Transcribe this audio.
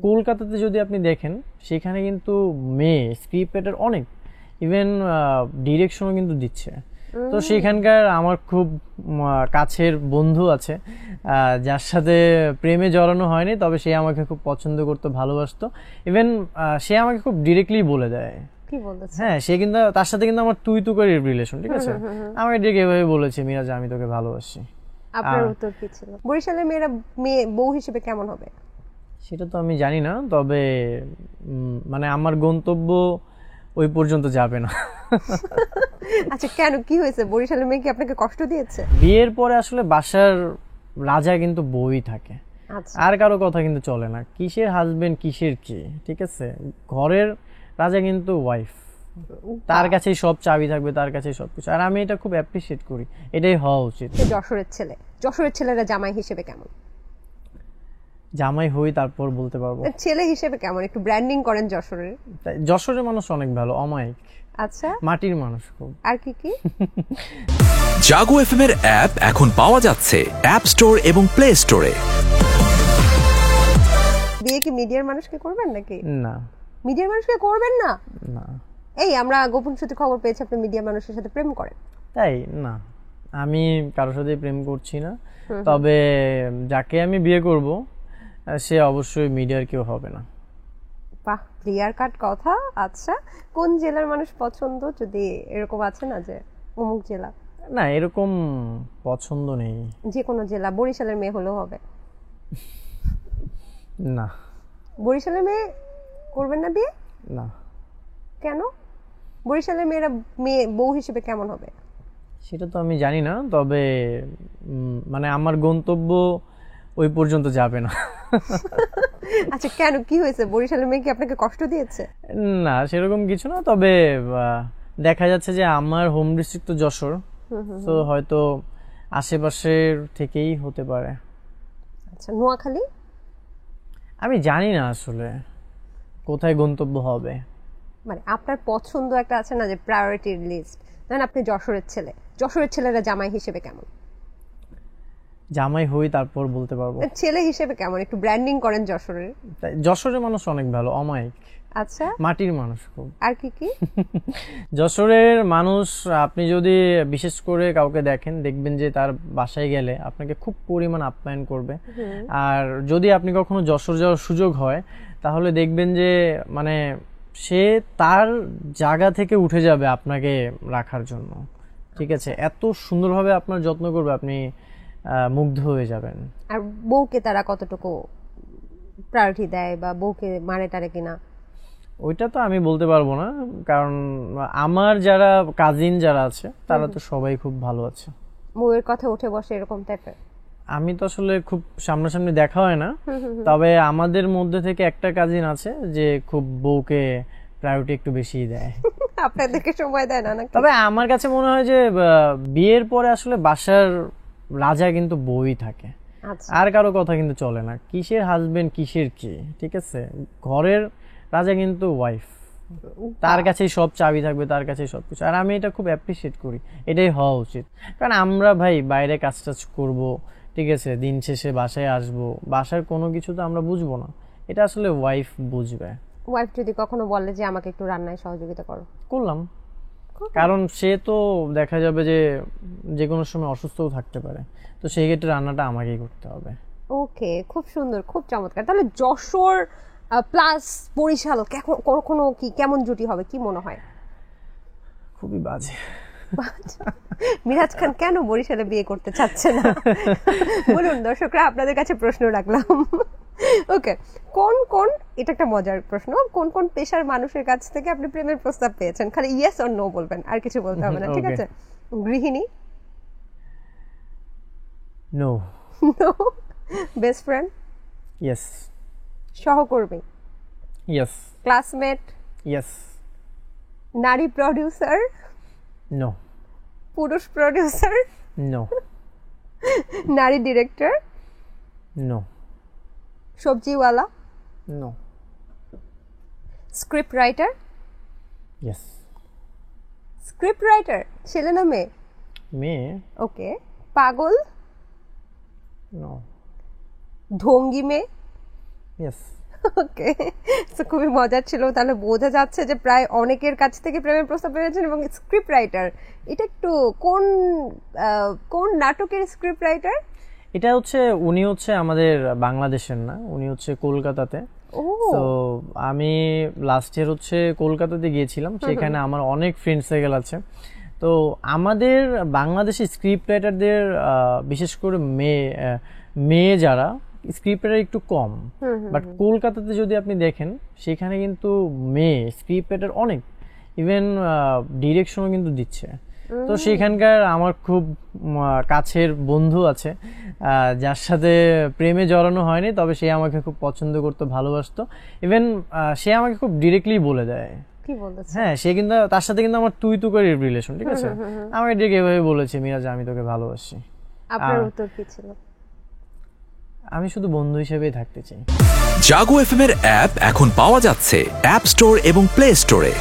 কলকাতাতে যদি আপনি দেখেন সেখানে কিন্তু মেয়ে স্ক্রিপ্ট রাইটার অনেক, ইভেন ডিরেকশনও কিন্তু দিচ্ছে। তো সেখানকার আমার খুব কাছের বন্ধু আছে, যার সাথে প্রেমে জড়ানো হয়নি, তবে সে আমাকে খুব পছন্দ করতো, ভালোবাসতো। ইভেন সে আমাকে খুব ডিরেক্টলি বলে দেয়। কি বলতেছে? হ্যাঁ, সে কিন্তু তার সাথে কিন্তু আমার তুই তুকারি রিলেশন, ঠিক আছে। আমাকে ডিরেক্ট এভাবে বলেছে, মিরাজ আমি তোকে ভালোবাসি। আপনার উত্তর কি ছিল? বরিশালের মেয়েরা বউ হিসেবে কেমন হবে? সেটা তো আমি জানি না, তবে মানে আমার গন্তব্য ওই পর্যন্ত যাবে না। আচ্ছা, কেন, কি হয়েছে? বরিশালের মেয়ে কি আপনাকে কষ্ট দিয়েছে? বিয়ের পরে আসলে বাসার রাজা কিন্তু বউই থাকে, আর কারো কথা কিন্তু চলে না। কিসের হাজবেন্ড কিসের কি, ঠিক আছে। ঘরের রাজা কিন্তু ওয়াইফ, তার কাছেই সব চাবি থাকবে, তার কাছেই সবকিছু। আর আমি এটা খুব অ্যাপ্রিসিয়েট করি, এটাই হওয়া উচিত। যশোরের ছেলে, যশোরের ছেলেরা জামাই হিসেবে কেমন? জামাই হই তারপর বলতে পারবো। ছেলে হিসেবে কেমন? একটু ব্র্যান্ডিং করেন যশোরের। যশোরের মানুষ অনেক ভালো, অমায়িক। আচ্ছা, মাটির মানুষ খুব। আর কি কি? জাগো এফএম এর অ্যাপ এখন পাওয়া যাচ্ছে অ্যাপ স্টোর এবং প্লে স্টোরে। বিয়ে কি মিডিয়ার মানুষকে করবেন নাকি? না, মিডিয়ার মানুষকে করবেন না? না। এই আমরা গোপন সূত্রে খবর পেয়েছি আপনি মিডিয়া মানুষের সাথে প্রেম করেন। তাই না, আমি কারোর সাথে প্রেম করছি না। তবে যাকে আমি বিয়ে করব সে অবশ্যই মিডিয়ার কেউ হবে না। বাহ, ক্লিয়ার কাট কথা। আচ্ছা, কোন জেলার মানুষ পছন্দ? যদি এরকম আছে না যে অমুক জেলা। না, এরকম পছন্দ নেই। যে কোনো জেলা, বরিশালের মেয়ে হলেও হবে? না। বরিশালের মেয়ে করবেন না বিয়ে? না। কেন? বরিশালের মেয়েরা বউ হিসেবে কেমন হবে? সেটা তো আমি জানি না, তবে মানে আমার গন্তব্য ওই পর্যন্ত যাবে না। আচ্ছা, কেন, কি হয়েছে? বরিশালের মেয়ে কি আপনাকে কষ্ট দিয়েছে? না, সেরকম কিছু না, তবে দেখা যাচ্ছে যে আমার হোম ডিস্ট্রিক্ট তো যশোর, তো হয়তো আশেপাশের থেকেই হতে পারে। আচ্ছা, নোয়াখালী? আমি জানি না আসলে কোথায় গন্তব্য হবে। মানে আপনার পছন্দ একটা আছে না যে প্রায়োরিটির লিস্ট, ধরেন আপনি যশোরের ছেলে, যশোরের ছেলেরা জামাই হিসেবে কেমন? জামাই হই তারপর বলতে পারবো। ছেলে হিসেবে কেমন? একটু ব্র্যান্ডিং করেন যশোরের। যশোরের মানুষ অনেক ভালো, অমায়িক। আচ্ছা, মাটির মানুষ খুব। আর কি কি? যশোরের মানুষ, আপনি যদি বিশেষ করে কাউকে দেখেন, দেখবেন যে তার বাসায় গেলে আপনাকে খুব পরিমাণ আপ্যায়ন করবে। আর যদি আপনি কখনো যশোর যাওয়ার সুযোগ হয়, তাহলে দেখবেন যে মানে সে তার জায়গা থেকে উঠে যাবে আপনাকে রাখার জন্য, ঠিক আছে। এত সুন্দরভাবে আপনার যত্ন করবে, আপনি মুগ্ধ হয়ে যাবেন। আর বউকে তারা কতটুকু প্রায়োরিটি দেয়, বা বউকে মারে টারে কিনা? ওইটা তো আমি বলতে পারবো না, কারণ আমার যারা কাজিন যারা আছে তারা তো সবাই খুব ভালো আছে। বউয়ের কথা উঠে বসে এরকম টাইপের? আমি তো আসলে খুব সামনাসামনি দেখা হয় না, তবে আমাদের মধ্যে থেকে একটা কাজিন আছে যে খুব বউকে প্রায়োরিটি একটু বেশি দেয়। আপনাদেরকে সময় দেয় না নাকি? তবে আমার কাছে মনে হয় যে বিয়ের পরে আসলে বাসার রাজা কিন্তু বউই থাকে, আর কারো কথা কিন্তু চলে না। কিসের হাজবেন্ড কিসের কি, ঠিক আছে। ঘরের রাজা কিন্তু ওয়াইফ, তার কাছেই সব চাবি থাকবে, তার কাছেই সবকিছু। আর আমি এটা খুব অ্যাপ্রিসিয়েট করি, এটাই হওয়া উচিত। কারণ আমরা ভাই বাইরে কাজ টাজ করবো, ঠিক আছে, দিন শেষে বাসায় আসবো, বাসার কোনো কিছু তো আমরা বুঝবো না, এটা আসলে ওয়াইফ বুঝবে। ওয়াইফ যদি কখনো বলে যে আমাকে একটু রান্নায় সহযোগিতা করো, করলাম, কারণ সে তো দেখা যাবে যে যে কোনো সময় অসুস্থও থাকতে পারে, তো সেই ক্ষেত্রে রান্নাটা আমাকেই করতে হবে। ওকে, খুব সুন্দর, খুব চমৎকার। তাহলে যশোর প্লাস বরিশাল কখনো কি কেমন জুটি হবে, কি মনে হয়? খুবই বাজে। মিরাজ খান কেন বরিশালে বিয়ে করতে চাচ্ছে না? বলুন, দর্শকরা আপনাদের কাছে প্রশ্ন রাখলাম। ওকে, কোন কোন, এটা একটা মজার প্রশ্ন, কোন কোন পেশার মানুষের কাছ থেকে আপনি প্রেমের প্রস্তাব পেয়েছেন? খালি ইয়েস অর নো বলবেন, আর কিছু বলতে হবে না, ঠিক আছে? গৃহিণী? No. No. Best friend? Yes. সহকর্মী? ইয়েস। ক্লাসমেট? ইয়েস। নারী প্রডিউসার? নো। পুরুষ প্রডিউসার? নো। নারী ডিরেক্টর? নো। সবজিওয়ালা? No. Script writer? Yes. Script writer ছেলে না মেয়ে? মেয়ে। ওকে। পাগল? নো। ঢঙ্গি মেয়ে? ইয়েস। ওকে, তো খুবই মজার ছিল। তাহলে বোঝা যাচ্ছে যে প্রায় অনেকের কাছ থেকে প্রেমের প্রস্তাব পেয়েছেন এবং স্ক্রিপ্ট রাইটার। এটা একটু কোন নাটকের স্ক্রিপ্ট রাইটার? এটা হচ্ছে উনি হচ্ছে আমাদের বাংলাদেশের না, উনি হচ্ছে কলকাতাতে। তো আমি লাস্ট ইয়ার হচ্ছে কলকাতাতে গিয়েছিলাম, সেখানে আমার অনেক ফ্রেন্ড সার্কেল আছে। তো আমাদের বাংলাদেশি স্ক্রিপ্ট রাইটারদের বিশেষ করে মেয়ে যারা স্ক্রিপ্ট রাইটার একটু কম, বাট কলকাতাতে যদি আপনি দেখেন সেখানে কিন্তু মেয়ে স্ক্রিপ্ট রাইটার অনেক, ইভেন ডিরেকশনও কিন্তু দিচ্ছে। তো সেখানকার আমার খুব কাছের বন্ধু আছে যার সাথে প্রেমে জড়ানো হয়নি, তবে সে আমাকে খুব পছন্দ করতো, ভালোবাসতো। ইভেন সে আমাকে খুব ডিরেক্টলি বলে দেয়। কি বলতেছে? হ্যাঁ, সে কিন্তু তার সাথে কিন্তু আমার তুই করে রিলেশন, ঠিক আছে। আমাকে ডিরেক্ট এভাবে বলেছে, মিরাজ আমি তোকে ভালোবাসি। আপনার উত্তর কি ছিল? আমি শুধু বন্ধু হিসেবেই থাকতে চাই। জাগো এফএম এর অ্যাপ এখন পাওয়া যাচ্ছে অ্যাপ স্টোর এবং প্লে স্টোরে।